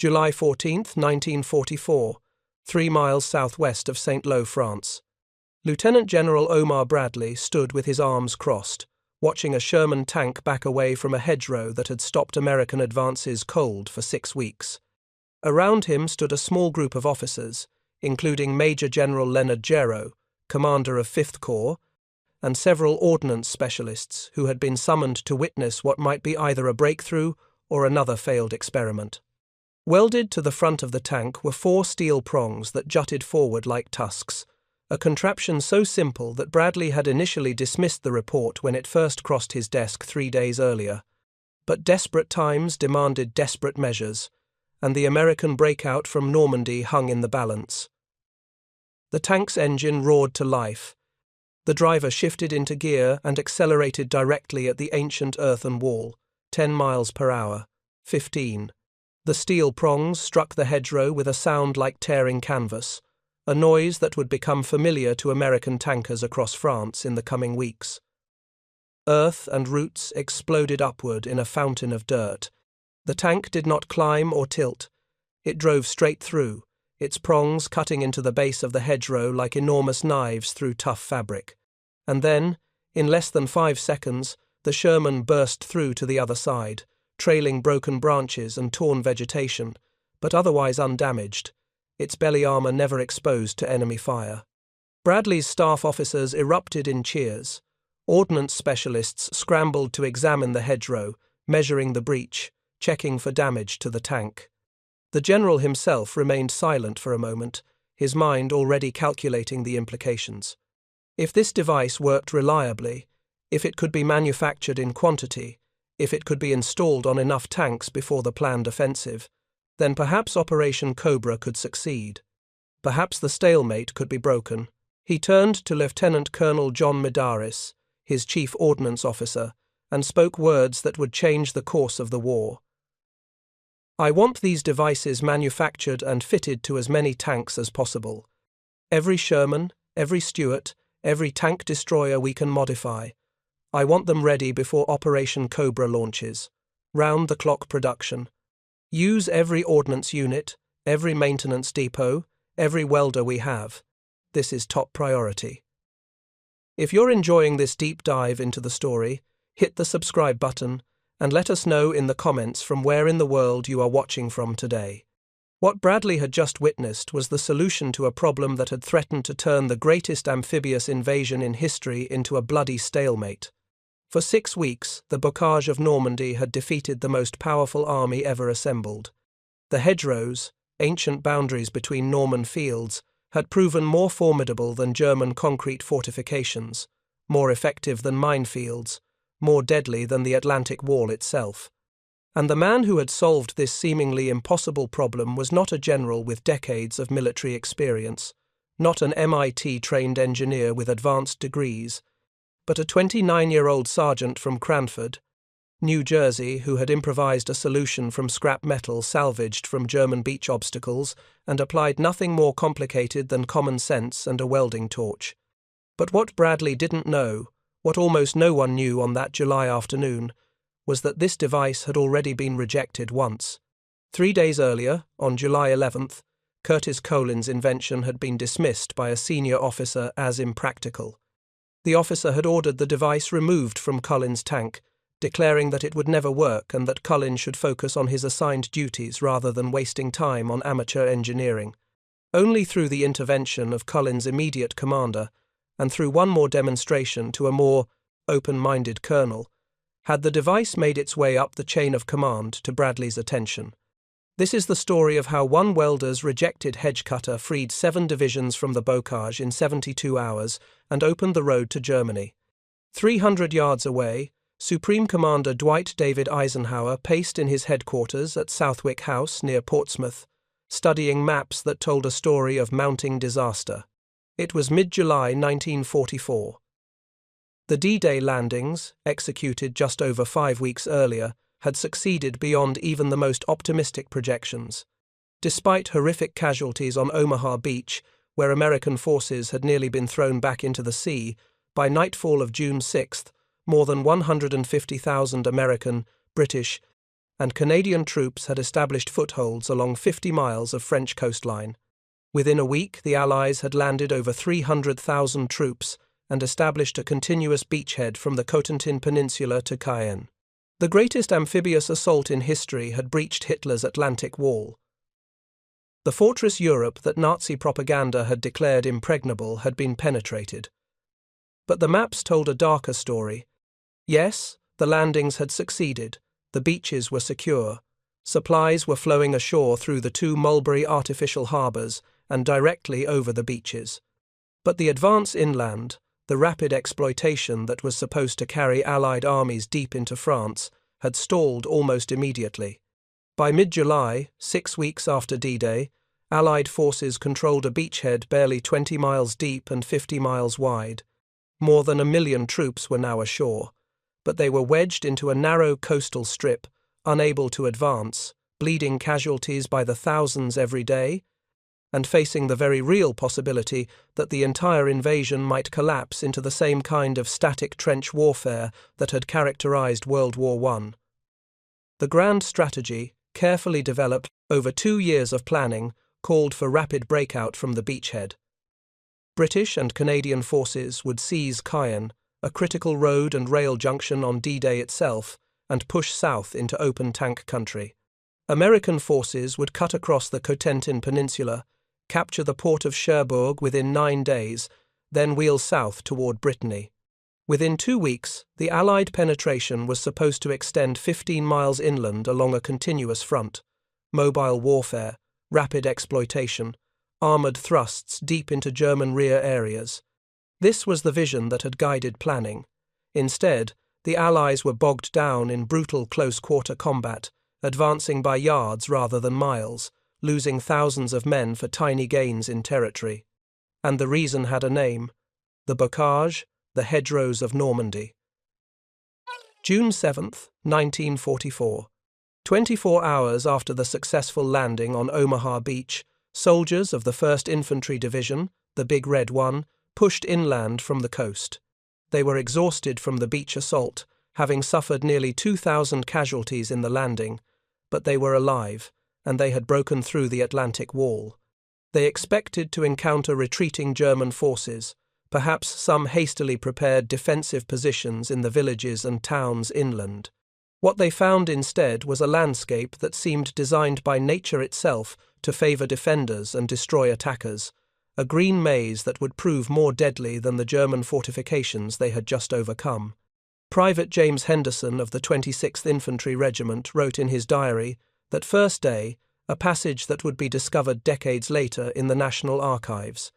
July 14, 1944, 3 miles southwest of St. Lo, France. Lieutenant General Omar Bradley stood with his arms crossed, watching a Sherman tank back away from a hedgerow that had stopped American advances cold for 6 weeks. Around him stood a small group of officers, including Major General Leonard Gero, commander of 5th Corps, and several ordnance specialists who had been summoned to witness what might be either a breakthrough or another failed experiment. Welded to the front of the tank were 4 steel prongs that jutted forward like tusks, a contraption so simple that Bradley had initially dismissed the report when it first crossed his desk 3 days earlier. But desperate times demanded desperate measures, and the American breakout from Normandy hung in the balance. The tank's engine roared to life. The driver shifted into gear and accelerated directly at the ancient earthen wall, 10 miles per hour, 15. The steel prongs struck the hedgerow with a sound like tearing canvas, a noise that would become familiar to American tankers across France in the coming weeks. Earth and roots exploded upward in a fountain of dirt. The tank did not climb or tilt. It drove straight through, its prongs cutting into the base of the hedgerow like enormous knives through tough fabric. And then, in less than 5 seconds, the Sherman burst through to the other side, trailing broken branches and torn vegetation, but otherwise undamaged, its belly armor never exposed to enemy fire. Bradley's staff officers erupted in cheers. Ordnance specialists scrambled to examine the hedgerow, measuring the breach, checking for damage to the tank. The general himself remained silent for a moment, his mind already calculating the implications. If this device worked reliably, if it could be manufactured in quantity, if it could be installed on enough tanks before the planned offensive, then perhaps Operation Cobra could succeed. Perhaps the stalemate could be broken. He turned to Lieutenant Colonel John Medaris, his chief ordnance officer, and spoke words that would change the course of the war. "I want these devices manufactured and fitted to as many tanks as possible. Every Sherman, every Stuart, every tank destroyer we can modify. I want them ready before Operation Cobra launches. Round-the-clock production. Use every ordnance unit, every maintenance depot, every welder we have. This is top priority." If you're enjoying this deep dive into the story, hit the subscribe button and let us know in the comments from where in the world you are watching from today. What Bradley had just witnessed was the solution to a problem that had threatened to turn the greatest amphibious invasion in history into a bloody stalemate. For 6 weeks, the Bocage of Normandy had defeated the most powerful army ever assembled. The hedgerows, ancient boundaries between Norman fields, had proven more formidable than German concrete fortifications, more effective than minefields, more deadly than the Atlantic Wall itself. And the man who had solved this seemingly impossible problem was not a general with decades of military experience, not an MIT-trained engineer with advanced degrees, but a 29-year-old sergeant from Cranford, New Jersey, who had improvised a solution from scrap metal salvaged from German beach obstacles and applied nothing more complicated than common sense and a welding torch. But what Bradley didn't know, what almost no one knew on that July afternoon, was that this device had already been rejected once. 3 days earlier, on July 11th, Curtis Culin's invention had been dismissed by a senior officer as impractical. The officer had ordered the device removed from Culin's tank, declaring that it would never work and that Culin should focus on his assigned duties rather than wasting time on amateur engineering. Only through the intervention of Culin's immediate commander, and through one more demonstration to a more open-minded colonel, had the device made its way up the chain of command to Bradley's attention. This is the story of how one welder's rejected Hedge-Cutter freed 7 divisions from the Bocage in 72 hours and opened the road to Germany. 300 yards away, Supreme Commander Dwight David Eisenhower paced in his headquarters at Southwick House near Portsmouth, studying maps that told a story of mounting disaster. It was mid-July 1944. The D-Day landings, executed just over 5 weeks earlier, had succeeded beyond even the most optimistic projections. Despite horrific casualties on Omaha Beach, where American forces had nearly been thrown back into the sea, by nightfall of June 6th, more than 150,000 American, British, and Canadian troops had established footholds along 50 miles of French coastline. Within a week, the Allies had landed over 300,000 troops and established a continuous beachhead from the Cotentin Peninsula to Cayenne. The greatest amphibious assault in history had breached Hitler's Atlantic Wall. The fortress Europe that Nazi propaganda had declared impregnable had been penetrated. But the maps told a darker story. Yes, the landings had succeeded, the beaches were secure, supplies were flowing ashore through the two Mulberry artificial harbours and directly over the beaches. But the advance inland, the rapid exploitation that was supposed to carry Allied armies deep into France, had stalled almost immediately. By mid-July, 6 weeks after D-Day, Allied forces controlled a beachhead barely 20 miles deep and 50 miles wide. More than 1 million troops were now ashore, but they were wedged into a narrow coastal strip, unable to advance, bleeding casualties by the thousands every day, and facing the very real possibility that the entire invasion might collapse into the same kind of static trench warfare that had characterized World War I. The grand strategy, carefully developed over 2 years of planning, called for rapid breakout from the beachhead. British and Canadian forces would seize Cayenne, a critical road and rail junction on D-Day itself, and push south into open tank country. American forces would cut across the Cotentin Peninsula, capture the port of Cherbourg within 9 days, then wheel south toward Brittany. Within 2 weeks, the Allied penetration was supposed to extend 15 miles inland along a continuous front. Mobile warfare, rapid exploitation, armoured thrusts deep into German rear areas. This was the vision that had guided planning. Instead, the Allies were bogged down in brutal close-quarter combat, advancing by yards rather than miles, losing thousands of men for tiny gains in territory. And the reason had a name: the Bocage, the hedgerows of Normandy. June 7, 1944. 24 hours after the successful landing on Omaha Beach, soldiers of the 1st Infantry Division, the Big Red One, pushed inland from the coast. They were exhausted from the beach assault, having suffered nearly 2,000 casualties in the landing, but they were alive, and they had broken through the Atlantic Wall. They expected to encounter retreating German forces, perhaps some hastily prepared defensive positions in the villages and towns inland. What they found instead was a landscape that seemed designed by nature itself to favour defenders and destroy attackers, a green maze that would prove more deadly than the German fortifications they had just overcome. Private James Henderson of the 26th Infantry Regiment wrote in his diary that first day, a passage that would be discovered decades later in the National Archives.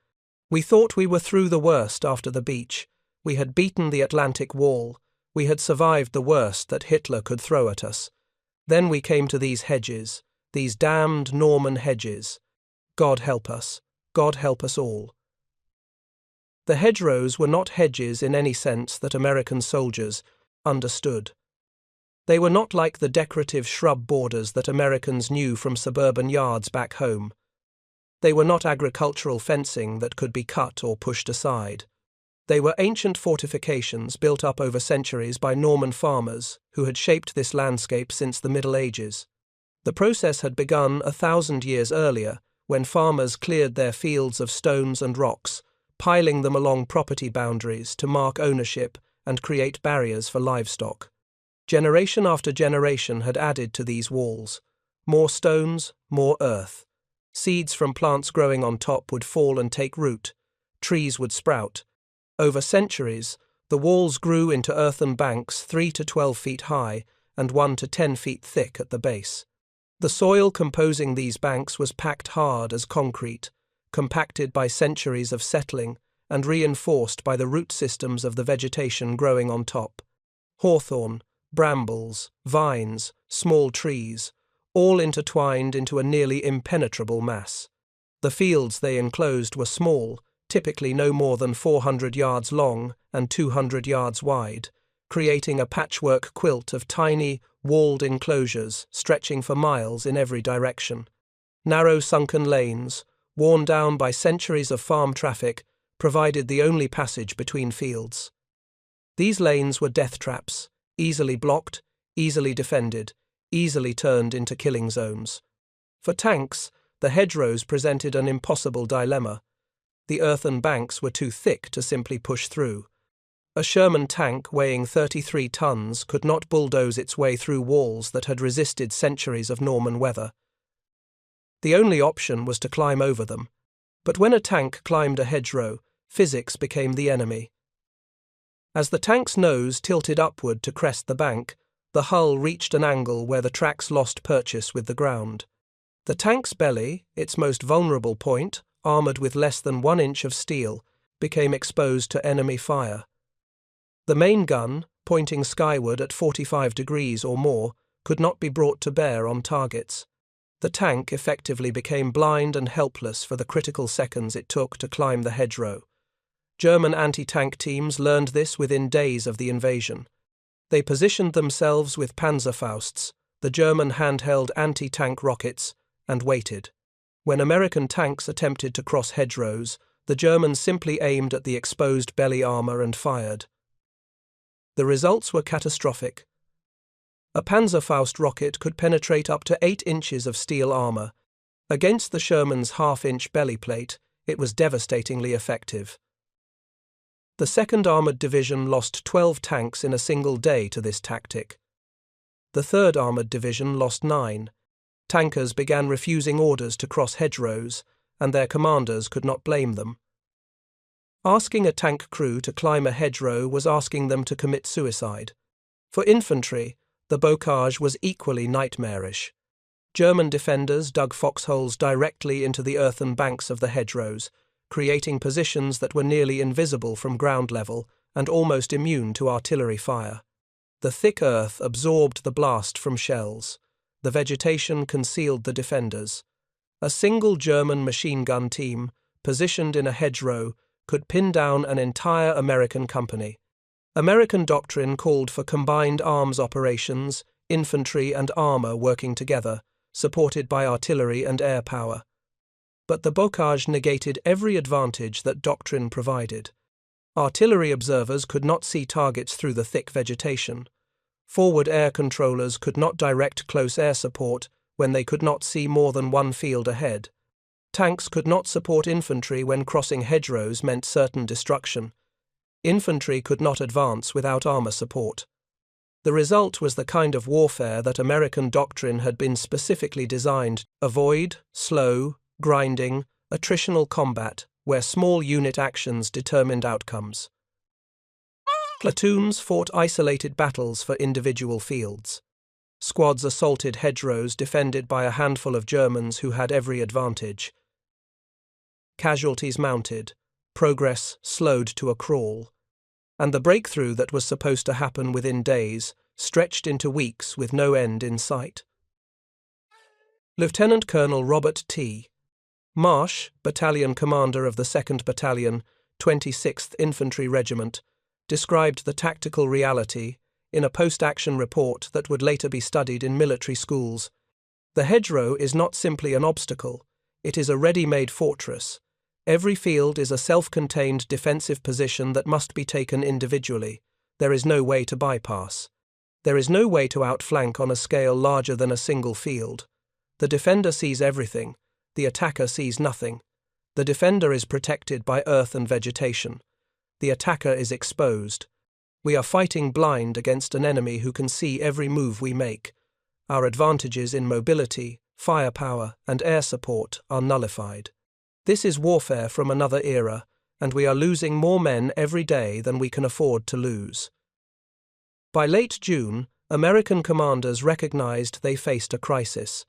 "We thought we were through the worst after the beach. We had beaten the Atlantic Wall. We had survived the worst that Hitler could throw at us. Then we came to these hedges, these damned Norman hedges. God help us. God help us all." The hedgerows were not hedges in any sense that American soldiers understood. They were not like the decorative shrub borders that Americans knew from suburban yards back home. They were not agricultural fencing that could be cut or pushed aside. They were ancient fortifications built up over centuries by Norman farmers who had shaped this landscape since the Middle Ages. The process had begun 1,000 years earlier, when farmers cleared their fields of stones and rocks, piling them along property boundaries to mark ownership and create barriers for livestock. Generation after generation had added to these walls. More stones, more earth. Seeds from plants growing on top would fall and take root. Trees would sprout. Over centuries, the walls grew into earthen banks 3 to 12 feet high and 1 to 10 feet thick at the base. The soil composing these banks was packed hard as concrete, compacted by centuries of settling and reinforced by the root systems of the vegetation growing on top. Hawthorn, brambles, vines, small trees, all intertwined into a nearly impenetrable mass. The fields they enclosed were small, typically no more than 400 yards long and 200 yards wide, creating a patchwork quilt of tiny, walled enclosures stretching for miles in every direction. Narrow sunken lanes, worn down by centuries of farm traffic, provided the only passage between fields. These lanes were death traps, easily blocked, easily defended, easily turned into killing zones. For tanks, the hedgerows presented an impossible dilemma. The earthen banks were too thick to simply push through. A Sherman tank weighing 33 tons could not bulldoze its way through walls that had resisted centuries of Norman weather. The only option was to climb over them. But when a tank climbed a hedgerow, physics became the enemy. As the tank's nose tilted upward to crest the bank, the hull reached an angle where the tracks lost purchase with the ground. The tank's belly, its most vulnerable point, armoured with less than 1 inch of steel, became exposed to enemy fire. The main gun, pointing skyward at 45 degrees or more, could not be brought to bear on targets. The tank effectively became blind and helpless for the critical seconds it took to climb the hedgerow. German anti-tank teams learned this within days of the invasion. They positioned themselves with Panzerfausts, the German handheld anti-tank rockets, and waited. When American tanks attempted to cross hedgerows, the Germans simply aimed at the exposed belly armour and fired. The results were catastrophic. A Panzerfaust rocket could penetrate up to 8 inches of steel armour. Against the Sherman's half-inch belly plate, it was devastatingly effective. The 2nd Armoured Division lost 12 tanks in a single day to this tactic. The 3rd Armoured Division lost 9. Tankers began refusing orders to cross hedgerows, and their commanders could not blame them. Asking a tank crew to climb a hedgerow was asking them to commit suicide. For infantry, the Bocage was equally nightmarish. German defenders dug foxholes directly into the earthen banks of the hedgerows, creating positions that were nearly invisible from ground level and almost immune to artillery fire. The thick earth absorbed the blast from shells. The vegetation concealed the defenders. A single German machine gun team, positioned in a hedgerow, could pin down an entire American company. American doctrine called for combined arms operations, infantry and armour working together, supported by artillery and air power. But the Bocage negated every advantage that doctrine provided. Artillery observers could not see targets through the thick vegetation. Forward air controllers could not direct close air support when they could not see more than 1 field ahead. Tanks could not support infantry when crossing hedgerows meant certain destruction. Infantry could not advance without armour support. The result was the kind of warfare that American doctrine had been specifically designed to avoid: slow, grinding, attritional combat, where small unit actions determined outcomes. Platoons fought isolated battles for individual fields. Squads assaulted hedgerows defended by a handful of Germans who had every advantage. Casualties mounted, progress slowed to a crawl, and the breakthrough that was supposed to happen within days stretched into weeks with no end in sight. Lieutenant Colonel Robert T. Marsh, battalion commander of the 2nd Battalion, 26th Infantry Regiment, described the tactical reality in a post-action report that would later be studied in military schools. The hedgerow is not simply an obstacle, it is a ready-made fortress. Every field is a self-contained defensive position that must be taken individually. There is no way to bypass. There is no way to outflank on a scale larger than a single field. The defender sees everything. The attacker sees nothing. The defender is protected by earth and vegetation. The attacker is exposed. We are fighting blind against an enemy who can see every move we make. Our advantages in mobility, firepower, and air support are nullified. This is warfare from another era, and we are losing more men every day than we can afford to lose. By late June, American commanders recognized they faced a crisis.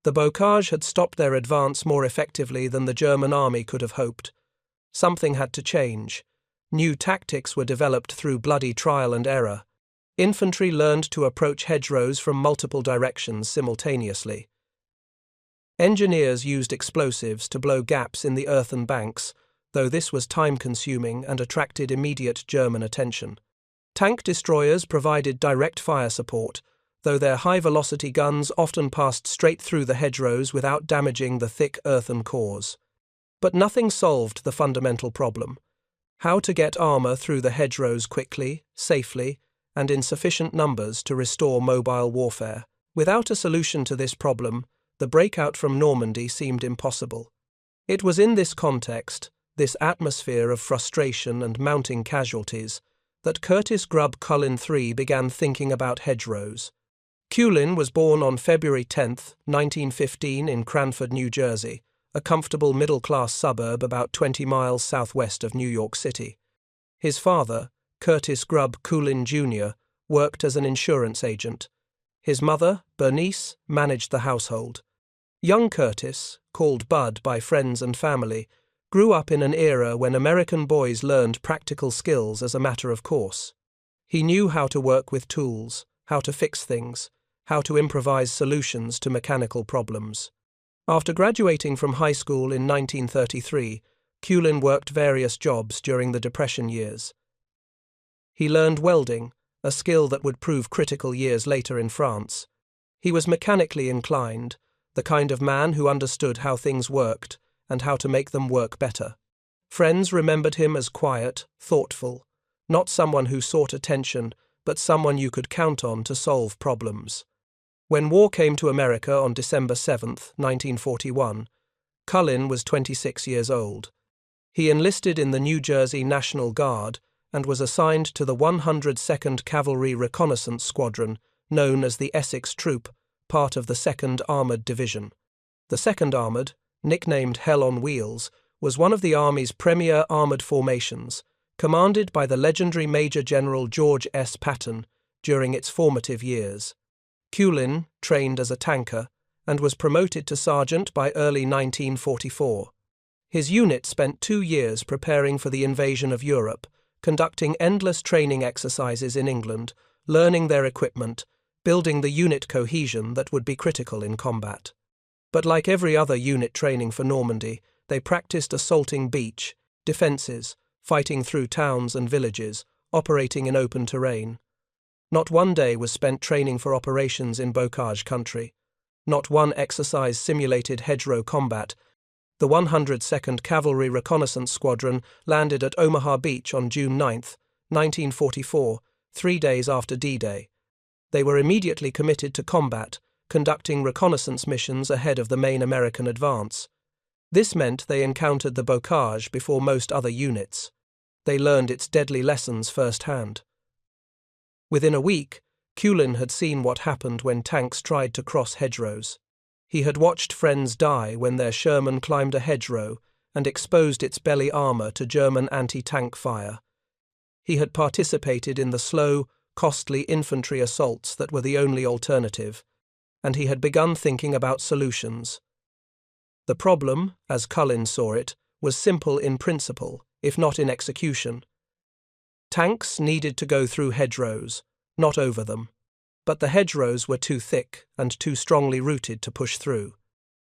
The Bocage had stopped their advance more effectively than the German army could have hoped. Something had to change. New tactics were developed through bloody trial and error. Infantry learned to approach hedgerows from multiple directions simultaneously. Engineers used explosives to blow gaps in the earthen banks, though this was time-consuming and attracted immediate German attention. Tank destroyers provided direct fire support, though their high-velocity guns often passed straight through the hedgerows without damaging the thick earthen cores. But nothing solved the fundamental problem: how to get armour through the hedgerows quickly, safely, and in sufficient numbers to restore mobile warfare. Without a solution to this problem, the breakout from Normandy seemed impossible. It was in this context, this atmosphere of frustration and mounting casualties, that Curtis Culin III began thinking about hedgerows. Culin was born on February 10, 1915 in Cranford, New Jersey, a comfortable middle-class suburb about 20 miles southwest of New York City. His father, Curtis Culin Jr., worked as an insurance agent. His mother, Bernice, managed the household. Young Curtis, called Bud by friends and family, grew up in an era when American boys learned practical skills as a matter of course. He knew how to work with tools, how to fix things, how to improvise solutions to mechanical problems. After graduating from high school in 1933, Culin worked various jobs during the Depression years. He learned welding, a skill that would prove critical years later in France. He was mechanically inclined, the kind of man who understood how things worked and how to make them work better. Friends remembered him as quiet, thoughtful, not someone who sought attention, but someone you could count on to solve problems. When war came to America on December 7, 1941, Culin was 26 years old. He enlisted in the New Jersey National Guard and was assigned to the 102nd Cavalry Reconnaissance Squadron, known as the Essex Troop, part of the 2nd Armored Division. The 2nd Armored, nicknamed Hell on Wheels, was one of the Army's premier armored formations, commanded by the legendary Major General George S. Patton during its formative years. Culin trained as a tanker and was promoted to sergeant by early 1944. His unit spent 2 years preparing for the invasion of Europe, conducting endless training exercises in England, learning their equipment, building the unit cohesion that would be critical in combat. But like every other unit training for Normandy, they practiced assaulting beach, defences, fighting through towns and villages, operating in open terrain. Not one day was spent training for operations in Bocage country. Not one exercise simulated hedgerow combat. The 102nd Cavalry Reconnaissance Squadron landed at Omaha Beach on June 9, 1944, 3 days after D-Day. They were immediately committed to combat, conducting reconnaissance missions ahead of the main American advance. This meant they encountered the Bocage before most other units. They learned its deadly lessons firsthand. Within a week, Culin had seen what happened when tanks tried to cross hedgerows. He had watched friends die when their Sherman climbed a hedgerow and exposed its belly armour to German anti-tank fire. He had participated in the slow, costly infantry assaults that were the only alternative, and he had begun thinking about solutions. The problem, as Culin saw it, was simple in principle, if not in execution. Tanks needed to go through hedgerows, not over them. But the hedgerows were too thick and too strongly rooted to push through.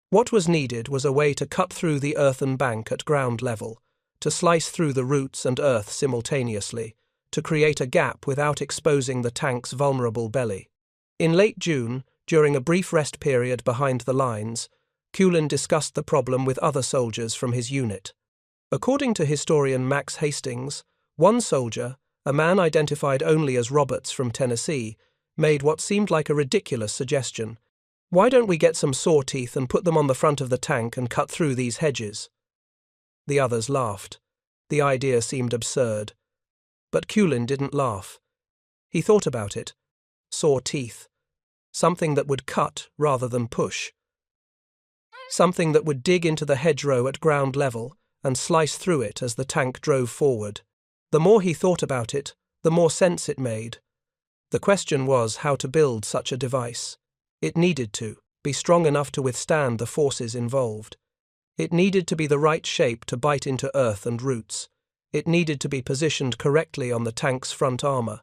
What was needed was a way to cut through the earthen bank at ground level, to slice through the roots and earth simultaneously, to create a gap without exposing the tank's vulnerable belly. In late June, during a brief rest period behind the lines, Culin discussed the problem with other soldiers from his unit. According to historian Max Hastings, one soldier, a man identified only as Roberts from Tennessee, made what seemed like a ridiculous suggestion. Why don't we get some saw teeth and put them on the front of the tank and cut through these hedges? The others laughed. The idea seemed absurd. But Culin didn't laugh. He thought about it. Saw teeth. Something that would cut rather than push. Something that would dig into the hedgerow at ground level and slice through it as the tank drove forward. The more he thought about it, the more sense it made. The question was how to build such a device. It needed to be strong enough to withstand the forces involved. It needed to be the right shape to bite into earth and roots. It needed to be positioned correctly on the tank's front armour.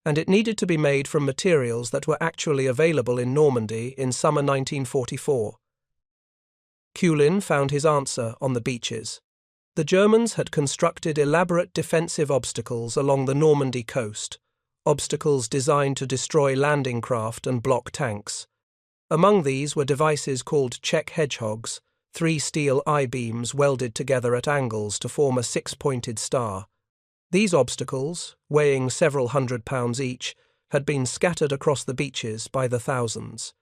And it needed to be made from materials that were actually available in Normandy in summer 1944. Culin found his answer on the beaches. The Germans had constructed elaborate defensive obstacles along the Normandy coast, obstacles designed to destroy landing craft and block tanks. Among these were devices called check hedgehogs, 3 steel I-beams welded together at angles to form a 6-pointed star. These obstacles, weighing several hundred pounds each, had been scattered across the beaches by the thousands.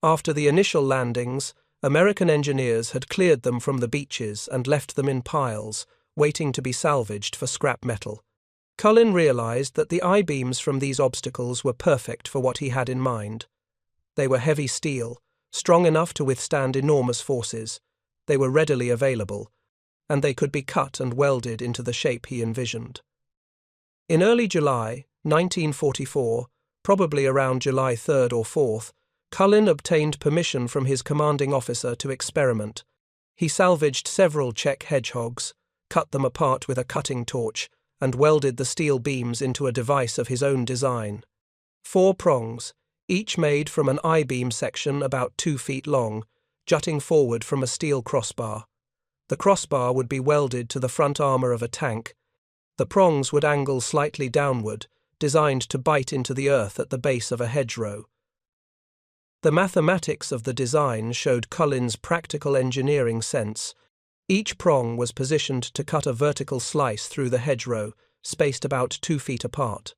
After the initial landings, American engineers had cleared them from the beaches and left them in piles, waiting to be salvaged for scrap metal. Culin realized that the I-beams from these obstacles were perfect for what he had in mind. They were heavy steel, strong enough to withstand enormous forces. They were readily available, and they could be cut and welded into the shape he envisioned. In early July 1944, probably around July 3rd or 4th, Culin obtained permission from his commanding officer to experiment. He salvaged several Czech hedgehogs, cut them apart with a cutting torch, and welded the steel beams into a device of his own design. 4 prongs, each made from an I-beam section about 2 feet long, jutting forward from a steel crossbar. The crossbar would be welded to the front armor of a tank. The prongs would angle slightly downward, designed to bite into the earth at the base of a hedgerow. The mathematics of the design showed Cullin's practical engineering sense. Each prong was positioned to cut a vertical slice through the hedgerow, spaced about 2 feet apart.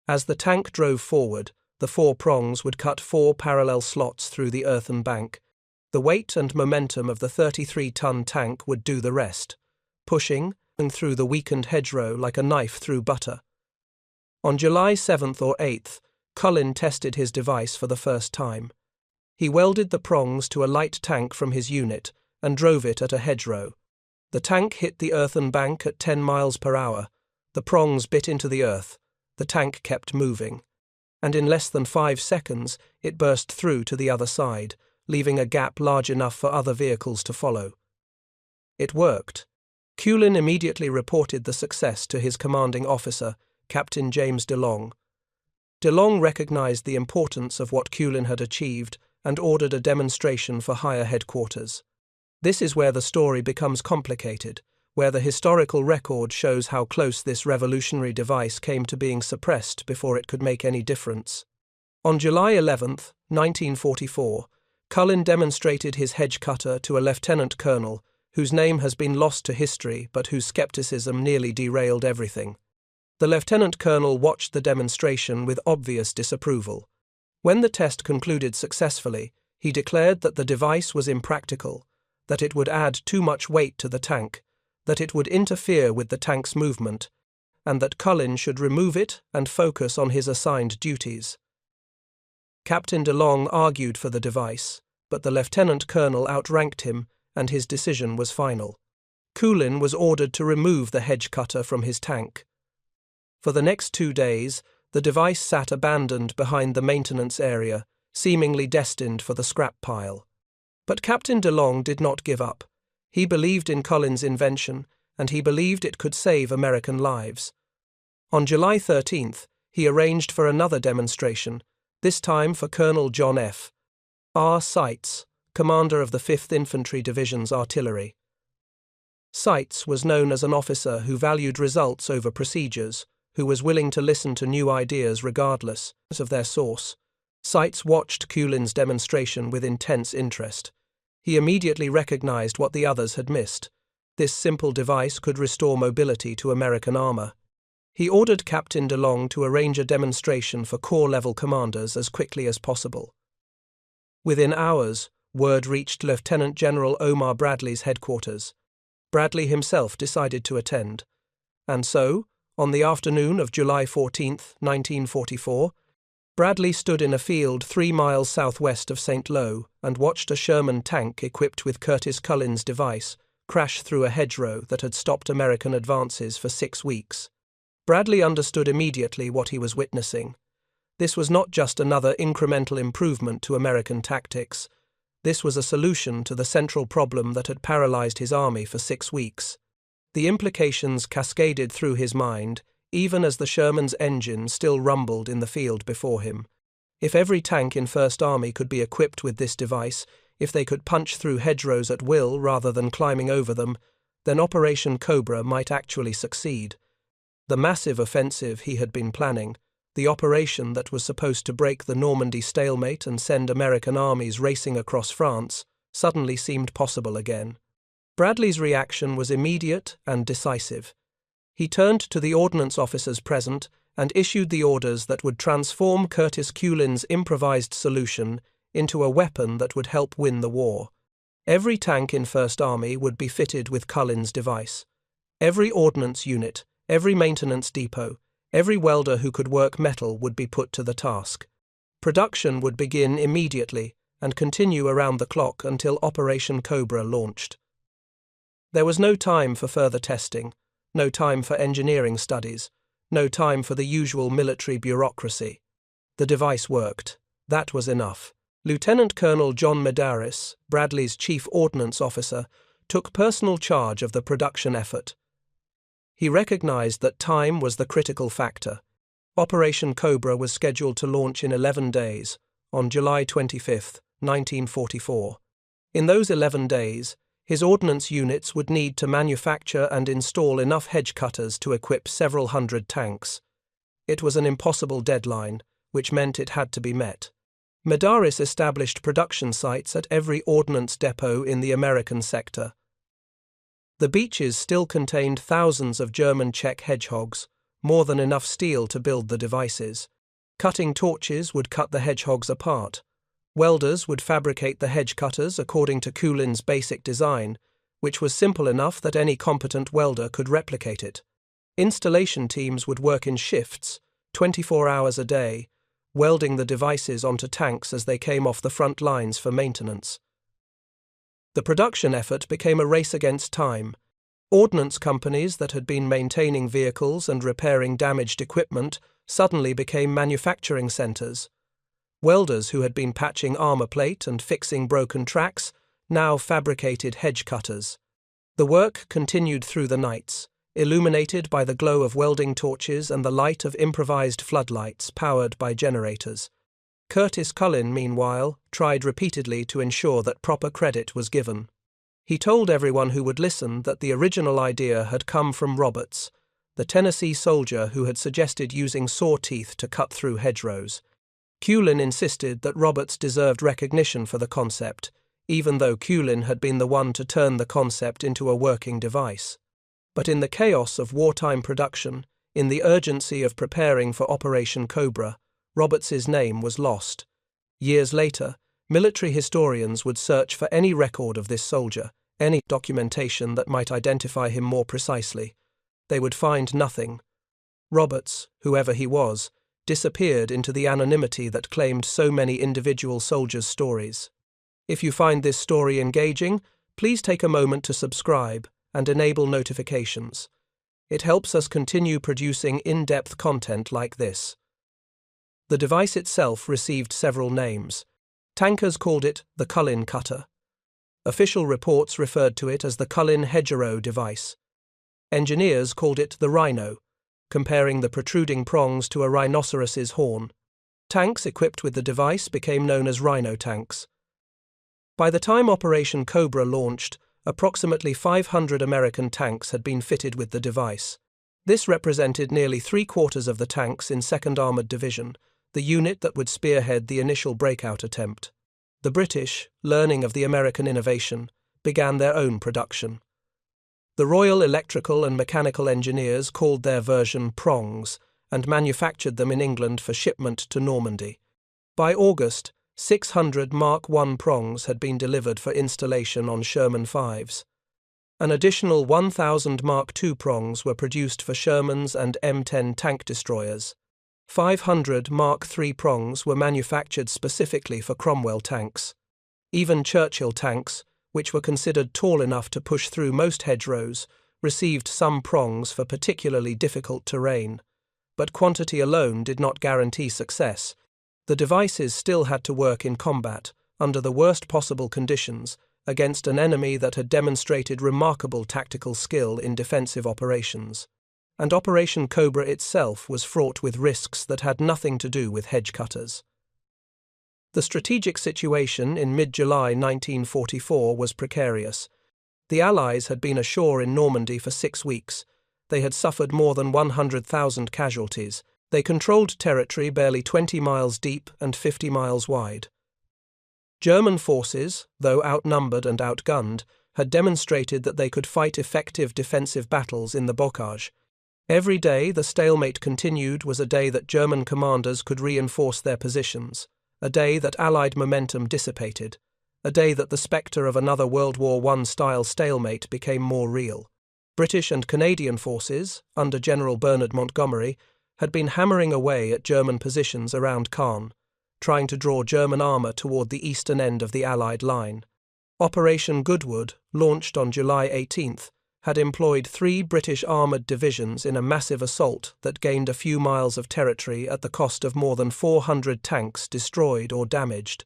As the tank drove forward, the 4 prongs would cut 4 parallel slots through the earthen bank. The weight and momentum of the 33-ton tank would do the rest, pushing through the weakened hedgerow like a knife through butter. On July 7th or 8th, Culin tested his device for the first time. He welded the prongs to a light tank from his unit and drove it at a hedgerow. The tank hit the earthen bank at 10 miles per hour. The prongs bit into the earth. The tank kept moving. And in less than 5 seconds, it burst through to the other side, leaving a gap large enough for other vehicles to follow. It worked. Culin immediately reported the success to his commanding officer, Captain James DeLong. DeLong recognized the importance of what Culin had achieved and ordered a demonstration for higher headquarters. This is where the story becomes complicated, where the historical record shows how close this revolutionary device came to being suppressed before it could make any difference. On July 11th, 1944, Culin demonstrated his hedge-cutter to a lieutenant colonel whose name has been lost to history but whose skepticism nearly derailed everything. The lieutenant colonel watched the demonstration with obvious disapproval. When the test concluded successfully, he declared that the device was impractical, that it would add too much weight to the tank, that it would interfere with the tank's movement, and that Culin should remove it and focus on his assigned duties. Captain DeLong argued for the device, but the lieutenant colonel outranked him, and his decision was final. Culin was ordered to remove the hedge-cutter from his tank. For the next 2 days, the device sat abandoned behind the maintenance area, seemingly destined for the scrap pile. But Captain DeLong did not give up. He believed in Cullin's invention, and he believed it could save American lives. On July 13th, he arranged for another demonstration, this time for Colonel John F. R. Seitz, commander of the 5th Infantry Division's artillery. Seitz was known as an officer who valued results over procedures, who was willing to listen to new ideas regardless of their source. Seitz watched Cullin's demonstration with intense interest. He immediately recognized what the others had missed. This simple device could restore mobility to American armor. He ordered Captain DeLong to arrange a demonstration for corps-level commanders as quickly as possible. Within hours, word reached Lieutenant General Omar Bradley's headquarters. Bradley himself decided to attend. And so, on the afternoon of July 14, 1944, Bradley stood in a field 3 miles southwest of St. Lo and watched a Sherman tank equipped with Curtis Culin's device crash through a hedgerow that had stopped American advances for 6 weeks. Bradley understood immediately what he was witnessing. This was not just another incremental improvement to American tactics. This was a solution to the central problem that had paralyzed his army for 6 weeks. The implications cascaded through his mind, even as the Sherman's engine still rumbled in the field before him. If every tank in First Army could be equipped with this device, if they could punch through hedgerows at will rather than climbing over them, then Operation Cobra might actually succeed. The massive offensive he had been planning, the operation that was supposed to break the Normandy stalemate and send American armies racing across France, suddenly seemed possible again. Bradley's reaction was immediate and decisive. He turned to the ordnance officers present and issued the orders that would transform Curtis Culin's improvised solution into a weapon that would help win the war. Every tank in First Army would be fitted with Culin's device. Every ordnance unit, every maintenance depot, every welder who could work metal would be put to the task. Production would begin immediately and continue around the clock until Operation Cobra launched. There was no time for further testing, no time for engineering studies, no time for the usual military bureaucracy. The device worked. That was enough. Lieutenant Colonel John Medeiros, Bradley's chief ordnance officer, took personal charge of the production effort. He recognized that time was the critical factor. Operation Cobra was scheduled to launch in 11 days, on July 25, 1944. In those 11 days, his ordnance units would need to manufacture and install enough hedge-cutters to equip several hundred tanks. It was an impossible deadline, which meant it had to be met. Medeiros established production sites at every ordnance depot in the American sector. The beaches still contained thousands of German Czech hedgehogs, more than enough steel to build the devices. Cutting torches would cut the hedgehogs apart. Welders would fabricate the hedge cutters according to Culin's basic design, which was simple enough that any competent welder could replicate it. Installation teams would work in shifts, 24 hours a day, welding the devices onto tanks as they came off the front lines for maintenance. The production effort became a race against time. Ordnance companies that had been maintaining vehicles and repairing damaged equipment suddenly became manufacturing centers. Welders who had been patching armor plate and fixing broken tracks now fabricated hedge cutters. The work continued through the nights, illuminated by the glow of welding torches and the light of improvised floodlights powered by generators. Curtis Culin, meanwhile, tried repeatedly to ensure that proper credit was given. He told everyone who would listen that the original idea had come from Roberts, the Tennessee soldier who had suggested using saw teeth to cut through hedgerows. Culin insisted that Roberts deserved recognition for the concept, even though Culin had been the one to turn the concept into a working device. But in the chaos of wartime production, in the urgency of preparing for Operation Cobra, Roberts's name was lost. Years later, military historians would search for any record of this soldier, any documentation that might identify him more precisely. They would find nothing. Roberts, whoever he was, disappeared into the anonymity that claimed so many individual soldiers' stories. If you find this story engaging, please take a moment to subscribe and enable notifications. It helps us continue producing in-depth content like this. The device itself received several names. Tankers called it the Culin cutter. Official reports referred to it as the Culin hedgerow device. Engineers called it the Rhino, comparing the protruding prongs to a rhinoceros's horn. Tanks equipped with the device became known as Rhino tanks. By the time Operation Cobra launched, approximately 500 American tanks had been fitted with the device. This represented nearly 3/4 of the tanks in 2nd Armored Division, the unit that would spearhead the initial breakout attempt. The British, learning of the American innovation, began their own production. The Royal Electrical and Mechanical Engineers called their version prongs and manufactured them in England for shipment to Normandy. By August, 600 Mark I prongs had been delivered for installation on Sherman 5s. An additional 1,000 Mark II prongs were produced for Sherman's and M10 tank destroyers. 500 Mark III prongs were manufactured specifically for Cromwell tanks. Even Churchill tanks, which were considered tall enough to push through most hedgerows, received some prongs for particularly difficult terrain. But quantity alone did not guarantee success. The devices still had to work in combat, under the worst possible conditions, against an enemy that had demonstrated remarkable tactical skill in defensive operations. And Operation Cobra itself was fraught with risks that had nothing to do with hedge cutters. The strategic situation in mid-July 1944 was precarious. The Allies had been ashore in Normandy for 6 weeks. They had suffered more than 100,000 casualties. They controlled territory barely 20 miles deep and 50 miles wide. German forces, though outnumbered and outgunned, had demonstrated that they could fight effective defensive battles in the Bocage. Every day the stalemate continued was a day that German commanders could reinforce their positions, a day that Allied momentum dissipated, a day that the spectre of another World War I-style stalemate became more real. British and Canadian forces, under General Bernard Montgomery, had been hammering away at German positions around Caen, trying to draw German armour toward the eastern end of the Allied line. Operation Goodwood, launched on July 18th, had employed 3 British armoured divisions in a massive assault that gained a few miles of territory at the cost of more than 400 tanks destroyed or damaged.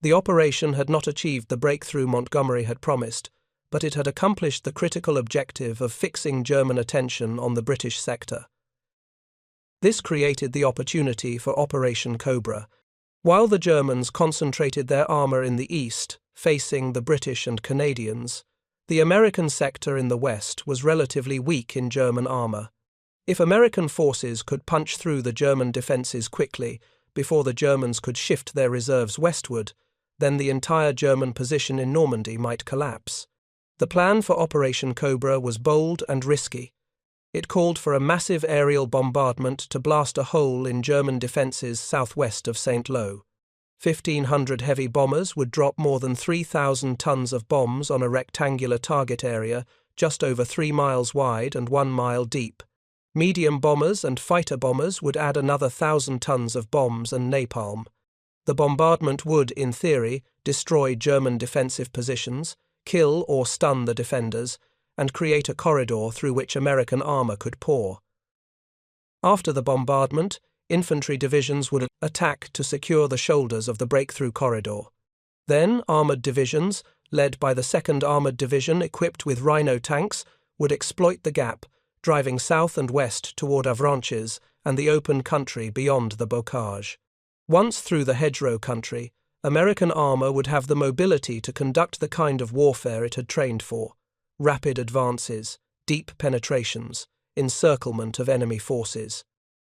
The operation had not achieved the breakthrough Montgomery had promised, but it had accomplished the critical objective of fixing German attention on the British sector. This created the opportunity for Operation Cobra. While the Germans concentrated their armour in the east, facing the British and Canadians, the American sector in the west was relatively weak in German armour. If American forces could punch through the German defences quickly, before the Germans could shift their reserves westward, then the entire German position in Normandy might collapse. The plan for Operation Cobra was bold and risky. It called for a massive aerial bombardment to blast a hole in German defences southwest of St. Lo. 1,500 heavy bombers would drop more than 3,000 tons of bombs on a rectangular target area just over 3 miles wide and 1 mile deep. Medium bombers and fighter bombers would add another 1,000 tons of bombs and napalm. The bombardment would, in theory, destroy German defensive positions, kill or stun the defenders, and create a corridor through which American armour could pour. After the bombardment, infantry divisions would attack to secure the shoulders of the breakthrough corridor. Then, armoured divisions, led by the 2nd Armoured Division equipped with Rhino tanks, would exploit the gap, driving south and west toward Avranches and the open country beyond the Bocage. Once through the hedgerow country, American armour would have the mobility to conduct the kind of warfare it had trained for: rapid advances, deep penetrations, encirclement of enemy forces.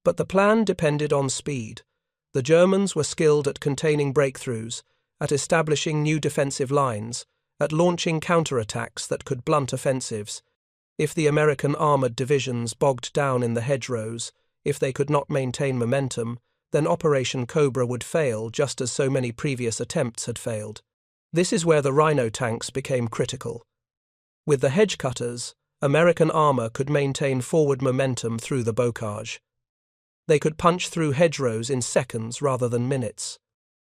But the plan depended on speed. The Germans were skilled at containing breakthroughs, at establishing new defensive lines, at launching counterattacks that could blunt offensives. If the American armoured divisions bogged down in the hedgerows, if they could not maintain momentum, then Operation Cobra would fail just as so many previous attempts had failed. This is where the Rhino tanks became critical. With the Hedge-Cutters, American armour could maintain forward momentum through the Bocage. They could punch through hedgerows in seconds rather than minutes.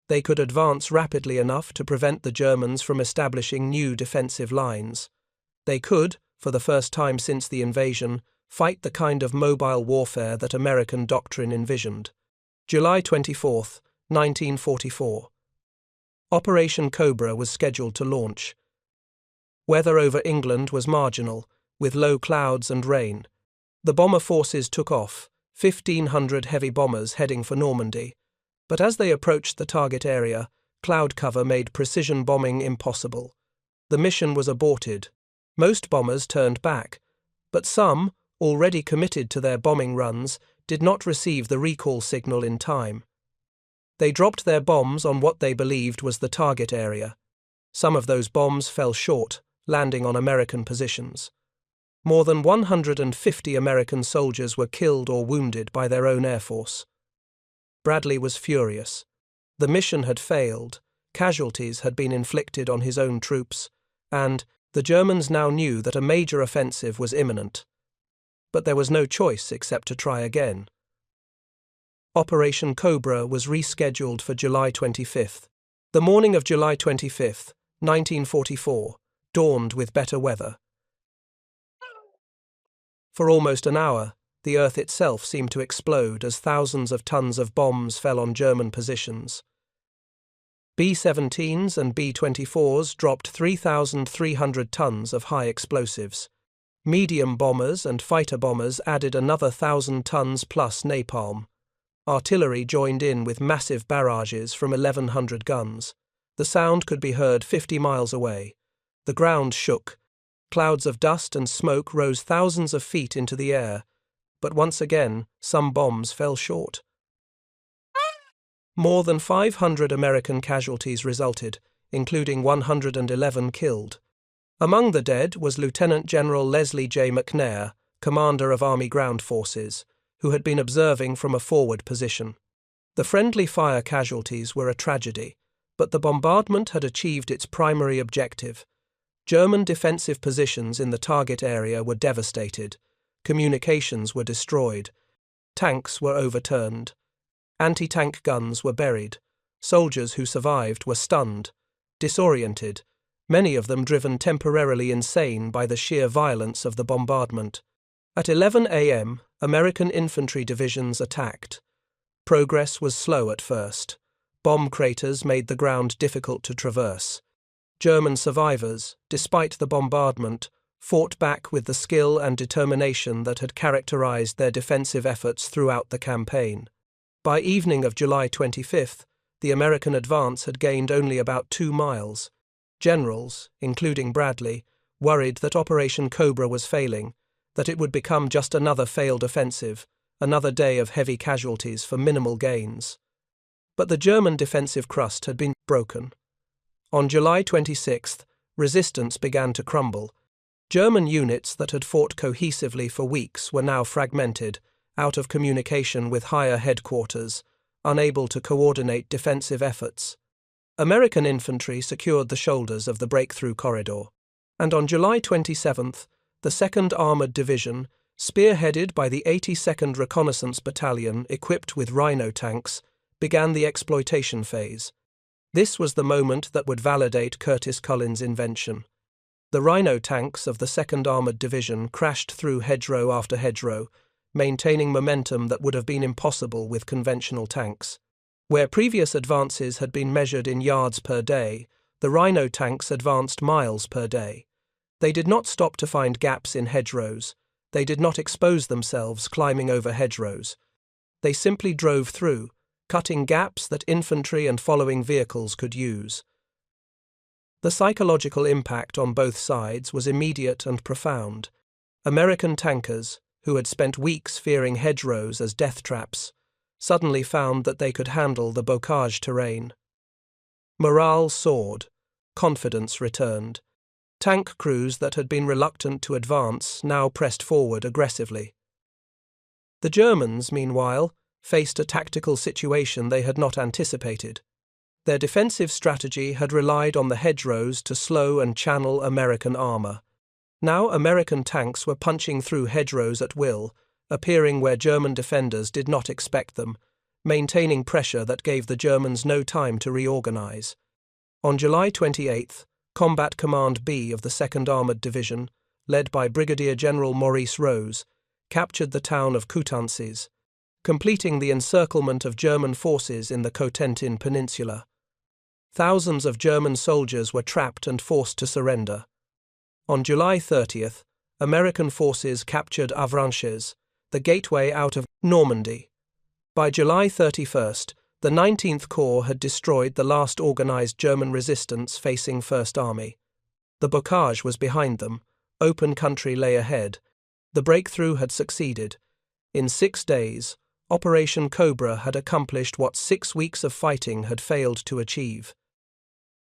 They could advance rapidly enough to prevent the Germans from establishing new defensive lines. They could, for the first time since the invasion, fight the kind of mobile warfare that American doctrine envisioned. July 24, 1944. Operation Cobra was scheduled to launch. Weather over England was marginal, with low clouds and rain. The bomber forces took off, 1,500 heavy bombers heading for Normandy. But as they approached the target area, cloud cover made precision bombing impossible. The mission was aborted. Most bombers turned back, but some, already committed to their bombing runs, did not receive the recall signal in time. They dropped their bombs on what they believed was the target area. Some of those bombs fell short, landing on American positions. More than 150 American soldiers were killed or wounded by their own air force. Bradley was furious. The mission had failed, casualties had been inflicted on his own troops, and the Germans now knew that a major offensive was imminent. But there was no choice except to try again. Operation Cobra was rescheduled for July 25th. The morning of July 25th, 1944, dawned with better weather. For almost an hour, the earth itself seemed to explode as thousands of tons of bombs fell on German positions. B-17s and B-24s dropped 3,300 tons of high explosives. Medium bombers and fighter bombers added another 1,000 tons plus napalm. Artillery joined in with massive barrages from 1,100 guns. The sound could be heard 50 miles away. The ground shook. Clouds of dust and smoke rose thousands of feet into the air, but once again, some bombs fell short. More than 500 American casualties resulted, including 111 killed. Among the dead was Lieutenant General Leslie J. McNair, commander of Army Ground Forces, who had been observing from a forward position. The friendly fire casualties were a tragedy, but the bombardment had achieved its primary objective. German defensive positions in the target area were devastated, communications were destroyed, tanks were overturned, anti-tank guns were buried, soldiers who survived were stunned, disoriented, many of them driven temporarily insane by the sheer violence of the bombardment. At 11 a.m., American infantry divisions attacked. Progress was slow at first. Bomb craters made the ground difficult to traverse. German survivors, despite the bombardment, fought back with the skill and determination that had characterized their defensive efforts throughout the campaign. By evening of July 25th, the American advance had gained only about 2 miles. Generals, including Bradley, worried that Operation Cobra was failing, that it would become just another failed offensive, another day of heavy casualties for minimal gains. But the German defensive crust had been broken. On July 26th, resistance began to crumble. German units that had fought cohesively for weeks were now fragmented, out of communication with higher headquarters, unable to coordinate defensive efforts. American infantry secured the shoulders of the breakthrough corridor, and on July 27th, the 2nd Armored Division, spearheaded by the 82nd Reconnaissance Battalion equipped with Rhino tanks, began the exploitation phase. This was the moment that would validate Curtis Culin's invention. The Rhino tanks of the 2nd Armored Division crashed through hedgerow after hedgerow, maintaining momentum that would have been impossible with conventional tanks. Where previous advances had been measured in yards per day, the Rhino tanks advanced miles per day. They did not stop to find gaps in hedgerows. They did not expose themselves climbing over hedgerows. They simply drove through, cutting gaps that infantry and following vehicles could use. The psychological impact on both sides was immediate and profound. American tankers, who had spent weeks fearing hedgerows as death traps, suddenly found that they could handle the Bocage terrain. Morale soared, confidence returned. Tank crews that had been reluctant to advance now pressed forward aggressively. The Germans, meanwhile, faced a tactical situation they had not anticipated. Their defensive strategy had relied on the hedgerows to slow and channel American armor. Now American tanks were punching through hedgerows at will, appearing where German defenders did not expect them, maintaining pressure that gave the Germans no time to reorganize. On July 28th, Combat Command B of the 2nd Armored Division, led by Brigadier General Maurice Rose, captured the town of Coutances, completing the encirclement of German forces in the Cotentin Peninsula. Thousands of German soldiers were trapped and forced to surrender. On July 30th, American forces captured Avranches, the gateway out of Normandy. By July 31st, the 19th Corps had destroyed the last organized German resistance facing First Army. The Bocage was behind them, open country lay ahead. The breakthrough had succeeded. In 6 days, Operation Cobra had accomplished what 6 weeks of fighting had failed to achieve.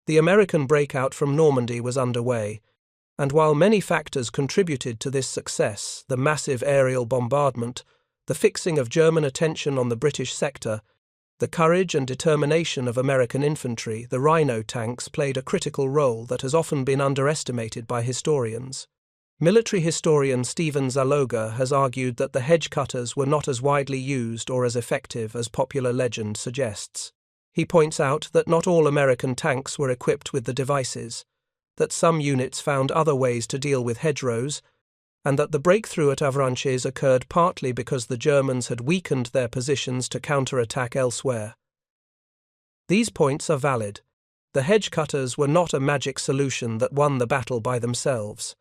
The American breakout from Normandy was underway, and while many factors contributed to this success, the massive aerial bombardment, the fixing of German attention on the British sector, the courage and determination of American infantry, the Rhino tanks played a critical role that has often been underestimated by historians. Military historian Stephen Zaloga has argued that the hedge-cutters were not as widely used or as effective as popular legend suggests. He points out that not all American tanks were equipped with the devices, that some units found other ways to deal with hedgerows, and that the breakthrough at Avranches occurred partly because the Germans had weakened their positions to counterattack elsewhere. These points are valid. The hedge-cutters were not a magic solution that won the battle by themselves.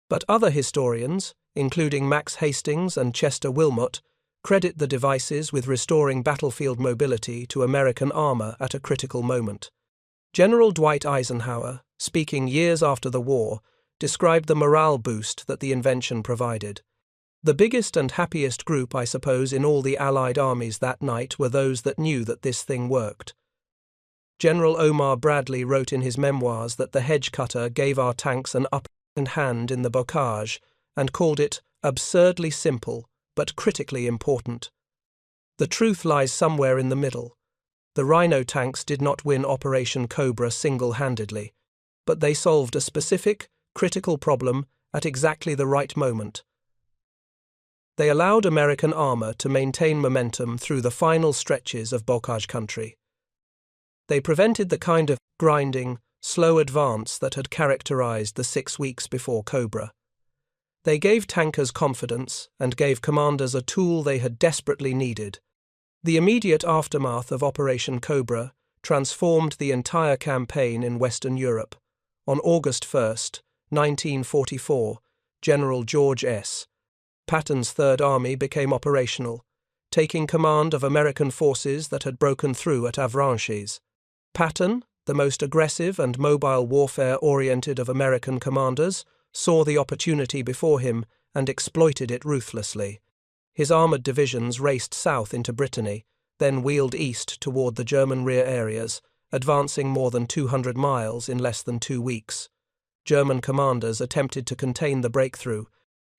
But other historians, including Max Hastings and Chester Wilmot, credit the devices with restoring battlefield mobility to American armor at a critical moment. General Dwight Eisenhower, speaking years after the war, described the morale boost that the invention provided. The biggest and happiest group, I suppose, in all the Allied armies that night were those that knew that this thing worked. General Omar Bradley wrote in his memoirs that the Hedge-Cutter gave our tanks an upper hand in the Bocage and called it absurdly simple but critically important. The truth lies somewhere in the middle. The Rhino tanks did not win Operation Cobra single-handedly, but they solved a specific, critical problem at exactly the right moment. They allowed American armor to maintain momentum through the final stretches of Bocage country. They prevented the kind of grinding, slow advance that had characterized the 6 weeks before Cobra. They gave tankers confidence and gave commanders a tool they had desperately needed. The immediate aftermath of Operation Cobra transformed the entire campaign in Western Europe. On August 1, 1944, General George S. Patton's Third Army became operational, taking command of American forces that had broken through at Avranches. Patton, the most aggressive and mobile warfare-oriented of American commanders, saw the opportunity before him and exploited it ruthlessly. His armoured divisions raced south into Brittany, then wheeled east toward the German rear areas, advancing more than 200 miles in less than 2 weeks. German commanders attempted to contain the breakthrough.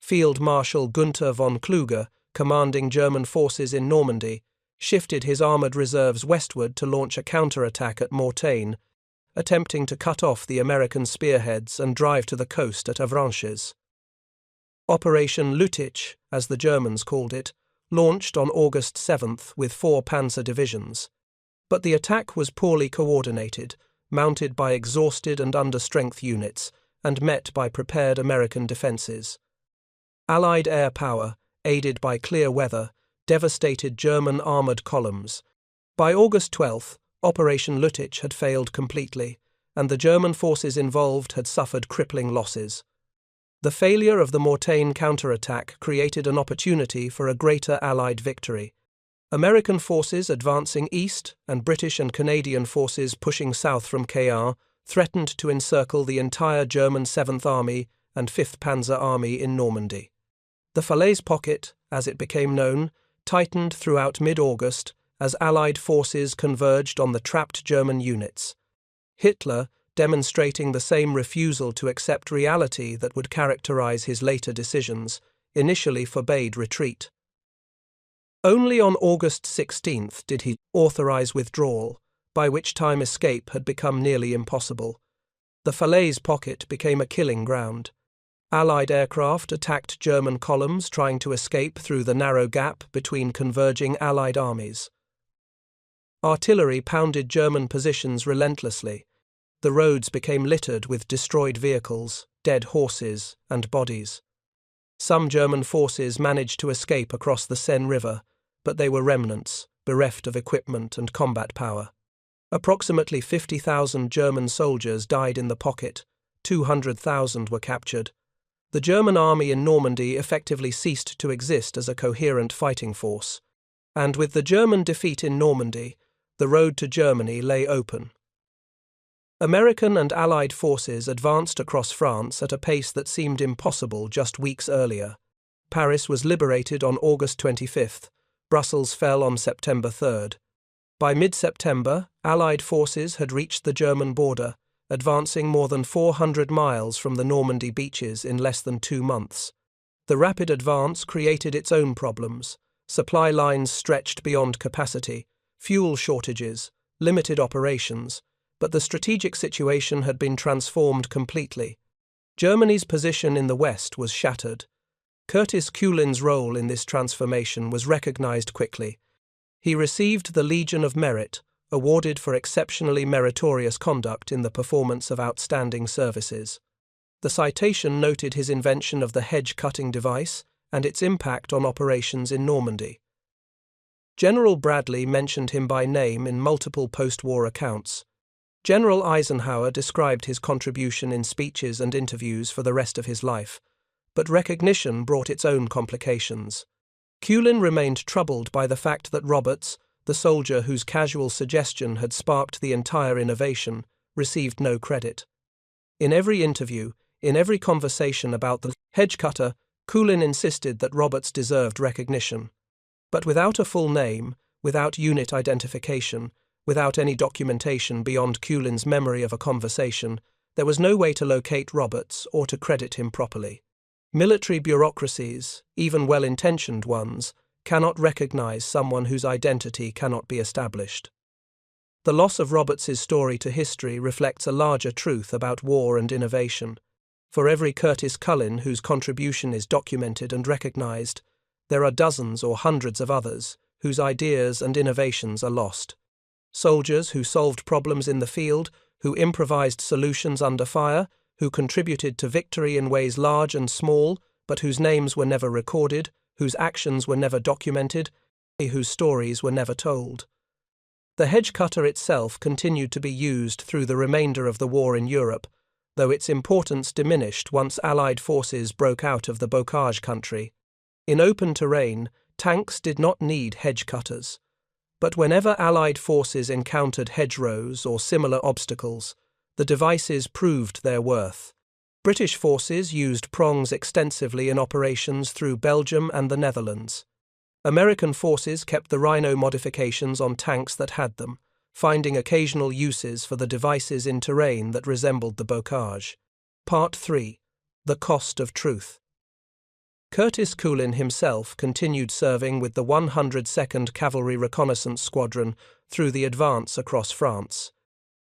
Field Marshal Gunther von Kluge, commanding German forces in Normandy, shifted his armoured reserves westward to launch a counterattack at Mortagne, attempting to cut off the American spearheads and drive to the coast at Avranches. Operation Lüttich, as the Germans called it, launched on August 7th with 4 panzer divisions. But the attack was poorly coordinated, mounted by exhausted and under-strength units, and met by prepared American defences. Allied air power, aided by clear weather, devastated German armoured columns. By August 12th, Operation Lüttich had failed completely, and the German forces involved had suffered crippling losses. The failure of the Mortagne counterattack created an opportunity for a greater Allied victory. American forces advancing east and British and Canadian forces pushing south from Caen threatened to encircle the entire German 7th Army and 5th Panzer Army in Normandy. The Falaise Pocket, as it became known, tightened throughout mid-August as Allied forces converged on the trapped German units. Hitler, demonstrating the same refusal to accept reality that would characterize his later decisions, initially forbade retreat. Only on August 16th did he authorize withdrawal, by which time escape had become nearly impossible. The Falaise Pocket became a killing ground. Allied aircraft attacked German columns trying to escape through the narrow gap between converging Allied armies. Artillery pounded German positions relentlessly. The roads became littered with destroyed vehicles, dead horses, and bodies. Some German forces managed to escape across the Seine River, but they were remnants, bereft of equipment and combat power. Approximately 50,000 German soldiers died in the pocket, 200,000 were captured. The German army in Normandy effectively ceased to exist as a coherent fighting force, and with the German defeat in Normandy, the road to Germany lay open. American and Allied forces advanced across France at a pace that seemed impossible just weeks earlier. Paris was liberated on August 25th. Brussels fell on September 3rd. By mid-September, Allied forces had reached the German border, advancing more than 400 miles from the Normandy beaches in less than 2 months. The rapid advance created its own problems. Supply lines stretched beyond capacity, fuel shortages, limited operations, but the strategic situation had been transformed completely. Germany's position in the West was shattered. Curtis Culin's role in this transformation was recognized quickly. He received the Legion of Merit, awarded for exceptionally meritorious conduct in the performance of outstanding services. The citation noted his invention of the hedge-cutting device and its impact on operations in Normandy. General Bradley mentioned him by name in multiple post-war accounts. General Eisenhower described his contribution in speeches and interviews for the rest of his life, but recognition brought its own complications. Culin remained troubled by the fact that Roberts, the soldier whose casual suggestion had sparked the entire innovation, received no credit. In every interview, in every conversation about the Hedge-Cutter, Culin insisted that Roberts deserved recognition. But without a full name, without unit identification, without any documentation beyond Culin's memory of a conversation, there was no way to locate Roberts or to credit him properly. Military bureaucracies, even well-intentioned ones, cannot recognize someone whose identity cannot be established. The loss of Roberts's story to history reflects a larger truth about war and innovation. For every Curtis Culin whose contribution is documented and recognized, there are dozens or hundreds of others whose ideas and innovations are lost. Soldiers who solved problems in the field, who improvised solutions under fire, who contributed to victory in ways large and small, but whose names were never recorded, whose actions were never documented, whose stories were never told. The Hedge-Cutter itself continued to be used through the remainder of the war in Europe, though its importance diminished once Allied forces broke out of the Bocage country. In open terrain, tanks did not need hedge-cutters. But whenever Allied forces encountered hedgerows or similar obstacles, the devices proved their worth. British forces used prongs extensively in operations through Belgium and the Netherlands. American forces kept the Rhino modifications on tanks that had them, finding occasional uses for the devices in terrain that resembled the Bocage. Part 3. The Cost of Truth. Curtis Culin himself continued serving with the 102nd Cavalry Reconnaissance Squadron through the advance across France.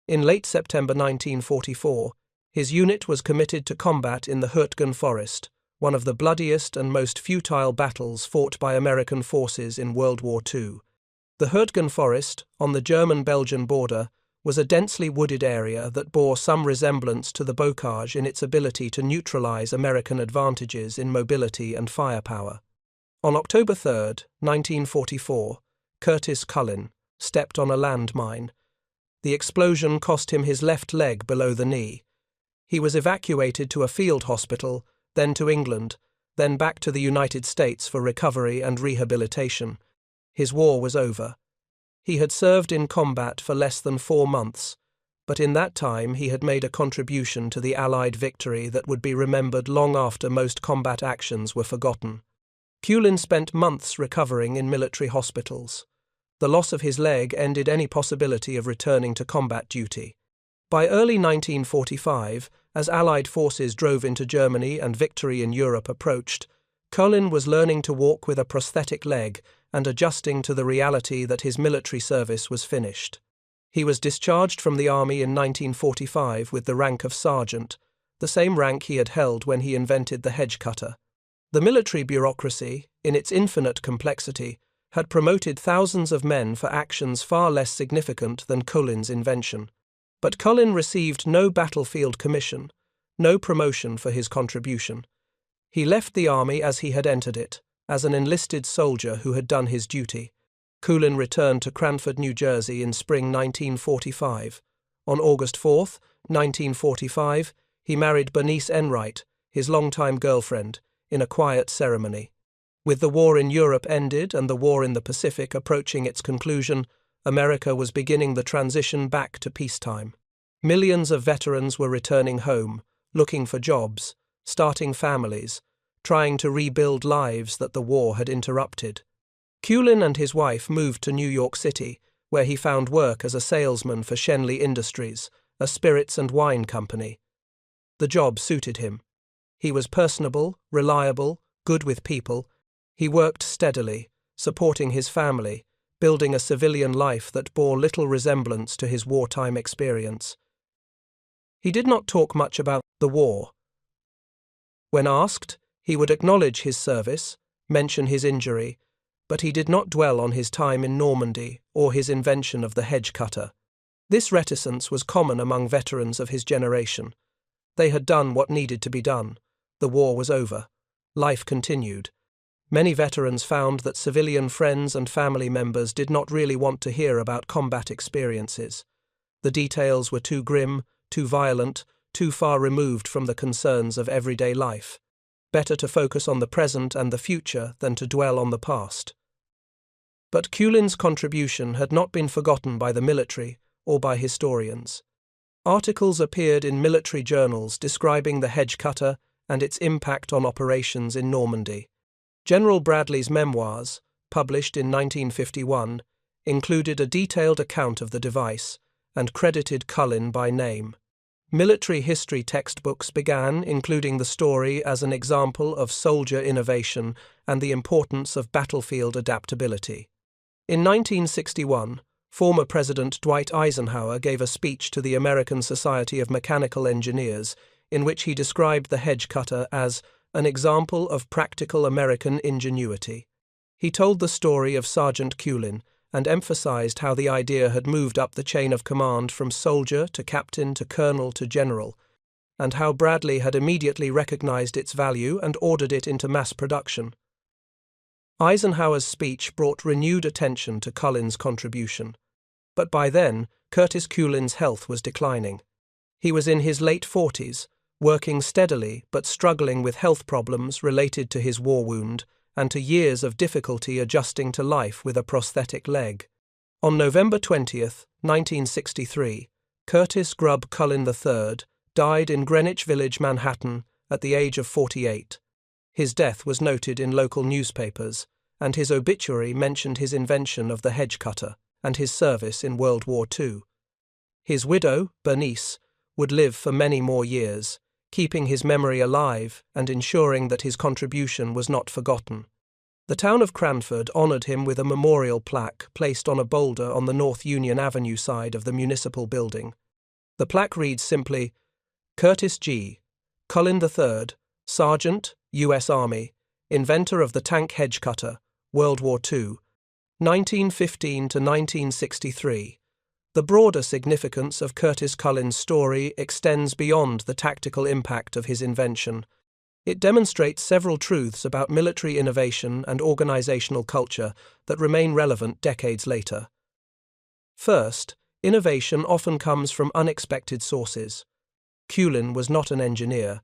In late September 1944, his unit was committed to combat in the Hedgerow Forest, one of the bloodiest and most futile battles fought by American forces in World War II. The Hedgerow Forest, on the German-Belgian border, was a densely wooded area that bore some resemblance to the Bocage in its ability to neutralize American advantages in mobility and firepower. On October 3, 1944, Curtis Culin stepped on a landmine. The explosion cost him his left leg below the knee. He was evacuated to a field hospital, then to England, then back to the United States for recovery and rehabilitation. His war was over. He had served in combat for less than 4 months, but in that time he had made a contribution to the Allied victory that would be remembered long after most combat actions were forgotten. Culin spent months recovering in military hospitals. The loss of his leg ended any possibility of returning to combat duty. By early 1945, as Allied forces drove into Germany and victory in Europe approached, Culin was learning to walk with a prosthetic leg and adjusting to the reality that his military service was finished. He was discharged from the army in 1945 with the rank of sergeant, the same rank he had held when he invented the Hedge-Cutter. The military bureaucracy, in its infinite complexity, had promoted thousands of men for actions far less significant than Culin's invention. But Culin received no battlefield commission, no promotion for his contribution. He left the army as he had entered it, as an enlisted soldier who had done his duty. Culin returned to Cranford, New Jersey in spring 1945. On August 4, 1945, he married Bernice Enright, his longtime girlfriend, in a quiet ceremony. With the war in Europe ended and the war in the Pacific approaching its conclusion, America was beginning the transition back to peacetime. Millions of veterans were returning home, looking for jobs, starting families, trying to rebuild lives that the war had interrupted. Culin and his wife moved to New York City, where he found work as a salesman for Schenley Industries, a spirits and wine company. The job suited him. He was personable, reliable, good with people. He worked steadily, supporting his family, building a civilian life that bore little resemblance to his wartime experience. He did not talk much about the war. When asked, he would acknowledge his service, mention his injury, but he did not dwell on his time in Normandy or his invention of the Hedge-Cutter. This reticence was common among veterans of his generation. They had done what needed to be done. The war was over. Life continued. Many veterans found that civilian friends and family members did not really want to hear about combat experiences. The details were too grim, too violent, too far removed from the concerns of everyday life. Better to focus on the present and the future than to dwell on the past. But Culin's contribution had not been forgotten by the military or by historians. Articles appeared in military journals describing the Hedge-Cutter and its impact on operations in Normandy. General Bradley's memoirs, published in 1951, included a detailed account of the device and credited Culin by name. Military history textbooks began including the story as an example of soldier innovation and the importance of battlefield adaptability. In 1961, former President Dwight Eisenhower gave a speech to the American Society of Mechanical Engineers in which he described the Hedge-Cutter as an example of practical American ingenuity. He told the story of Sergeant Culin and emphasized how the idea had moved up the chain of command from soldier to captain to colonel to general, and how Bradley had immediately recognized its value and ordered it into mass production. Eisenhower's speech brought renewed attention to Culin's contribution. But by then, Curtis Culin's health was declining. He was in his late 40s, working steadily but struggling with health problems related to his war wound and to years of difficulty adjusting to life with a prosthetic leg. On November 20, 1963, Curtis Grubb Culin III died in Greenwich Village, Manhattan, at the age of 48. His death was noted in local newspapers, and his obituary mentioned his invention of the Hedge-Cutter and his service in World War II. His widow, Bernice, would live for many more years, keeping his memory alive and ensuring that his contribution was not forgotten. The town of Cranford honored him with a memorial plaque placed on a boulder on the North Union Avenue side of the municipal building. The plaque reads simply, Curtis G. Culin III, Sergeant, U.S. Army, inventor of the tank Hedge-Cutter, World War II, 1915 to 1963. The broader significance of Curtis Culin's story extends beyond the tactical impact of his invention. It demonstrates several truths about military innovation and organizational culture that remain relevant decades later. First, innovation often comes from unexpected sources. Culin was not an engineer.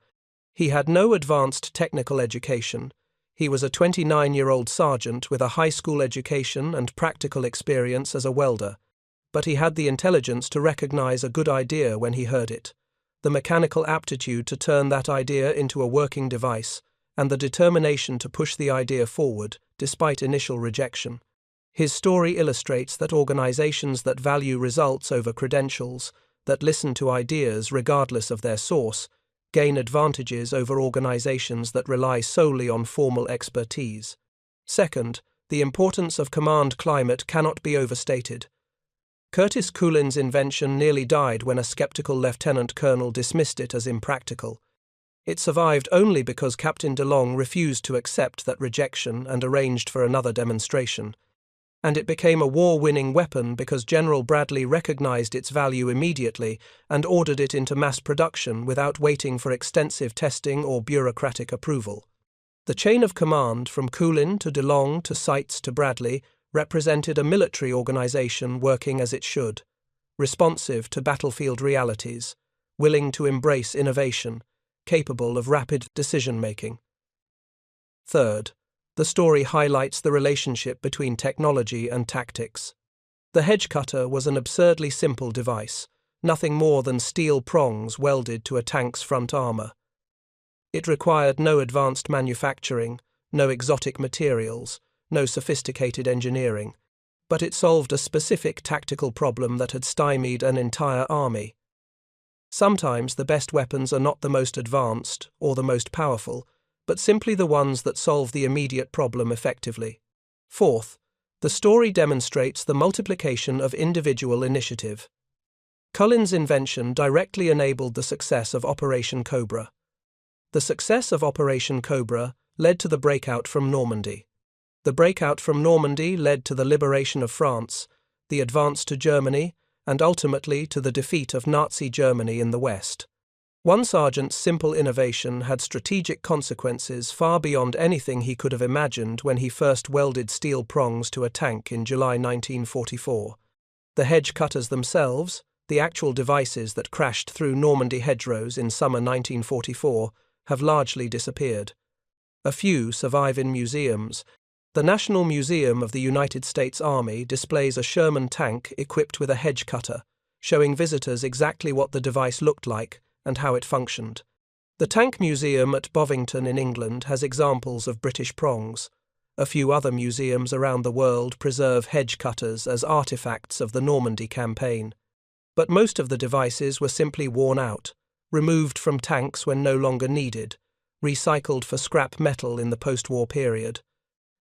He had no advanced technical education. He was a 29-year-old sergeant with a high school education and practical experience as a welder. But he had the intelligence to recognize a good idea when he heard it, the mechanical aptitude to turn that idea into a working device, and the determination to push the idea forward, despite initial rejection. His story illustrates that organizations that value results over credentials, that listen to ideas regardless of their source, gain advantages over organizations that rely solely on formal expertise. Second, the importance of command climate cannot be overstated. Curtis Culin's invention nearly died when a skeptical lieutenant colonel dismissed it as impractical. It survived only because Captain DeLong refused to accept that rejection and arranged for another demonstration. And it became a war-winning weapon because General Bradley recognized its value immediately and ordered it into mass production without waiting for extensive testing or bureaucratic approval. The chain of command from Culin to DeLong to Seitz to Bradley represented a military organization working as it should, responsive to battlefield realities, willing to embrace innovation, capable of rapid decision-making. Third, the story highlights the relationship between technology and tactics. The Hedge-Cutter was an absurdly simple device, nothing more than steel prongs welded to a tank's front armor. It required no advanced manufacturing, no exotic materials, no sophisticated engineering, but it solved a specific tactical problem that had stymied an entire army. Sometimes the best weapons are not the most advanced or the most powerful, but simply the ones that solve the immediate problem effectively. Fourth, the story demonstrates the multiplication of individual initiative. Culin's invention directly enabled the success of Operation Cobra. The success of Operation Cobra led to the breakout from Normandy. The breakout from Normandy led to the liberation of France, the advance to Germany, and ultimately to the defeat of Nazi Germany in the West. One sergeant's simple innovation had strategic consequences far beyond anything he could have imagined when he first welded steel prongs to a tank in July 1944. The hedge-cutters themselves, the actual devices that crashed through Normandy hedgerows in summer 1944, have largely disappeared. A few survive in museums. The National Museum of the United States Army displays a Sherman tank equipped with a hedge-cutter, showing visitors exactly what the device looked like and how it functioned. The Tank Museum at Bovington in England has examples of British prongs. A few other museums around the world preserve hedge-cutters as artifacts of the Normandy campaign. But most of the devices were simply worn out, removed from tanks when no longer needed, recycled for scrap metal in the post-war period.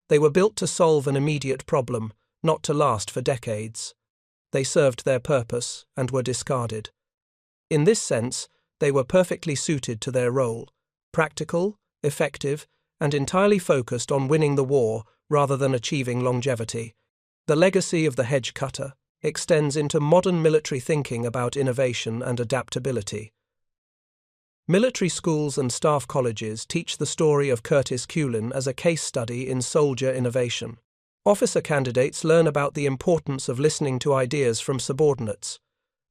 They were built to solve an immediate problem, not to last for decades. They served their purpose and were discarded. In this sense, they were perfectly suited to their role, practical, effective, and entirely focused on winning the war rather than achieving longevity. The legacy of the Hedge-Cutter extends into modern military thinking about innovation and adaptability. Military schools and staff colleges teach the story of Curtis Culin as a case study in soldier innovation. Officer candidates learn about the importance of listening to ideas from subordinates.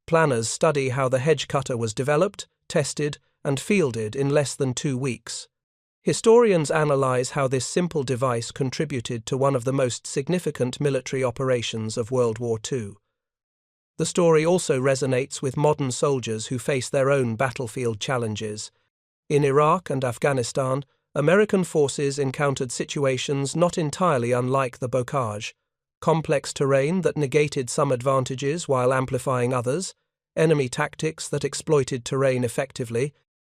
Planners study how the Hedge-Cutter was developed, tested, and fielded in less than 2 weeks. Historians analyze how this simple device contributed to one of the most significant military operations of World War II. The story also resonates with modern soldiers who face their own battlefield challenges. In Iraq and Afghanistan, American forces encountered situations not entirely unlike the Bocage: complex terrain that negated some advantages while amplifying others, enemy tactics that exploited terrain effectively,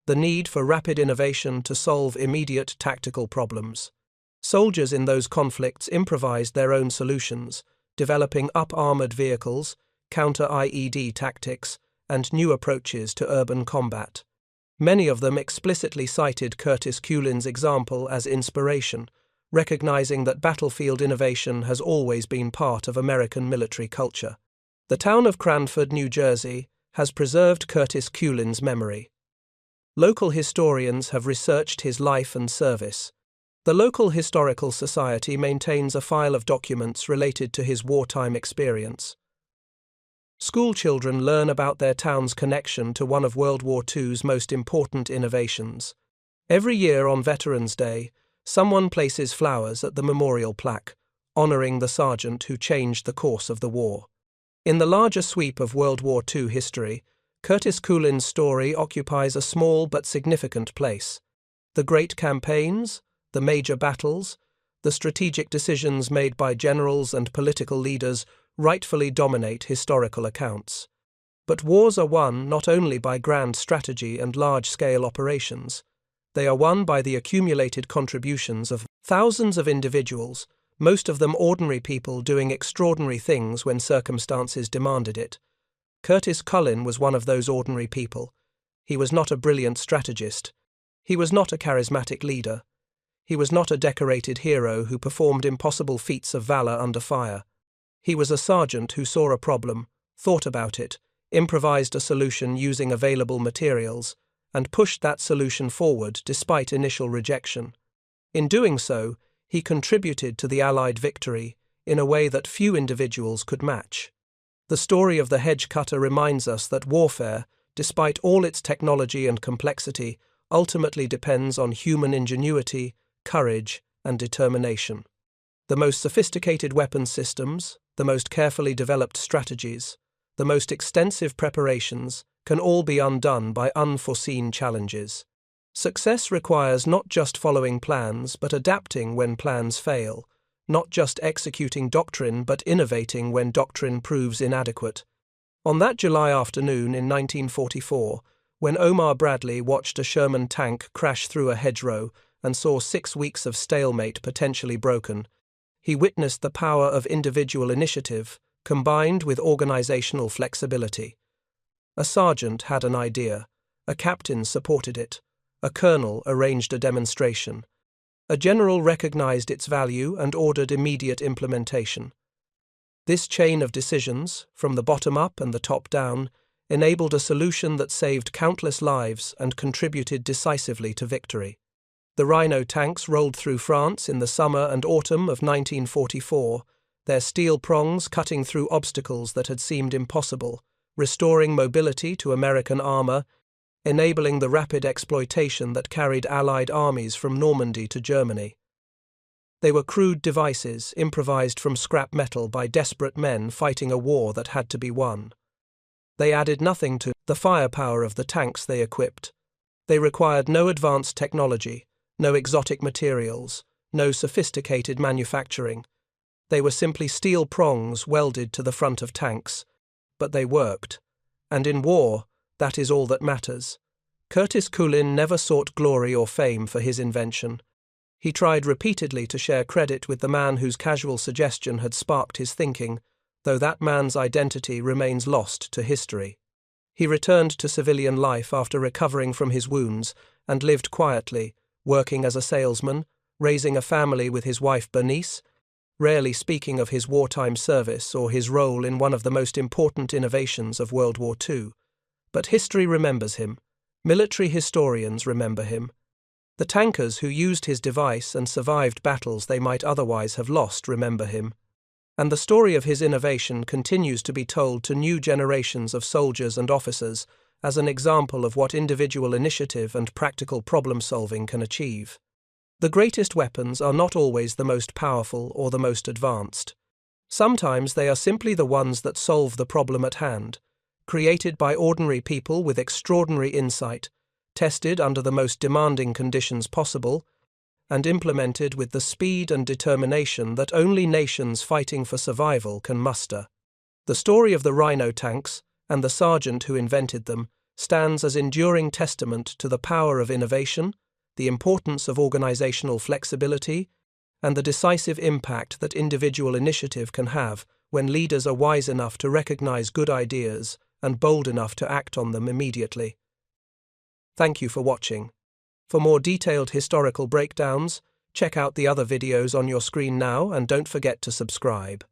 the need for rapid innovation to solve immediate tactical problems. Soldiers in those conflicts improvised their own solutions, developing up-armored vehicles, counter-IED tactics, and new approaches to urban combat. Many of them explicitly cited Curtis Culin's example as inspiration, recognizing that battlefield innovation has always been part of American military culture. The town of Cranford, New Jersey, has preserved Curtis Culin's memory. Local historians have researched his life and service. The local historical society maintains a file of documents related to his wartime experience. School children learn about their town's connection to one of World War II's most important innovations. Every year on Veterans Day, someone places flowers at the memorial plaque, honoring the sergeant who changed the course of the war. In the larger sweep of World War II history, Curtis Culin's story occupies a small but significant place. The great campaigns, the major battles, the strategic decisions made by generals and political leaders rightfully dominate historical accounts. But wars are won not only by grand strategy and large-scale operations. They are won by the accumulated contributions of thousands of individuals, most of them ordinary people doing extraordinary things when circumstances demanded it. Curtis Culin was one of those ordinary people. He was not a brilliant strategist. He was not a charismatic leader. He was not a decorated hero who performed impossible feats of valor under fire. He was a sergeant who saw a problem, thought about it, improvised a solution using available materials, and pushed that solution forward despite initial rejection. In doing so, he contributed to the Allied victory in a way that few individuals could match. The story of the Hedge-Cutter reminds us that warfare, despite all its technology and complexity, ultimately depends on human ingenuity, courage, and determination. The most sophisticated weapons systems, the most carefully developed strategies, the most extensive preparations can all be undone by unforeseen challenges. Success requires not just following plans but adapting when plans fail, not just executing doctrine but innovating when doctrine proves inadequate. On that July afternoon in 1944, when Omar Bradley watched a Sherman tank crash through a hedgerow and saw 6 weeks of stalemate potentially broken, he witnessed the power of individual initiative combined with organizational flexibility. A sergeant had an idea, a captain supported it, a colonel arranged a demonstration. A general recognized its value and ordered immediate implementation. This chain of decisions, from the bottom up and the top down, enabled a solution that saved countless lives and contributed decisively to victory. The Rhino tanks rolled through France in the summer and autumn of 1944, their steel prongs cutting through obstacles that had seemed impossible, restoring mobility to American armor, enabling the rapid exploitation that carried Allied armies from Normandy to Germany. They were crude devices improvised from scrap metal by desperate men fighting a war that had to be won. They added nothing to the firepower of the tanks they equipped. They required no advanced technology, no exotic materials, no sophisticated manufacturing. They were simply steel prongs welded to the front of tanks. But they worked. And in war, that is all that matters. Curtis Culin never sought glory or fame for his invention. He tried repeatedly to share credit with the man whose casual suggestion had sparked his thinking, though that man's identity remains lost to history. He returned to civilian life after recovering from his wounds and lived quietly, working as a salesman, raising a family with his wife Bernice, rarely speaking of his wartime service or his role in one of the most important innovations of World War II. But history remembers him. Military historians remember him. The tankers who used his device and survived battles they might otherwise have lost remember him. And the story of his innovation continues to be told to new generations of soldiers and officers as an example of what individual initiative and practical problem-solving can achieve. The greatest weapons are not always the most powerful or the most advanced. Sometimes they are simply the ones that solve the problem at hand, created by ordinary people with extraordinary insight, tested under the most demanding conditions possible, and implemented with the speed and determination that only nations fighting for survival can muster. The story of the Rhino tanks, and the sergeant who invented them, stands as enduring testament to the power of innovation, the importance of organizational flexibility, and the decisive impact that individual initiative can have when leaders are wise enough to recognize good ideas and bold enough to act on them immediately. Thank you for watching. For more detailed historical breakdowns, check out the other videos on your screen now and don't forget to subscribe.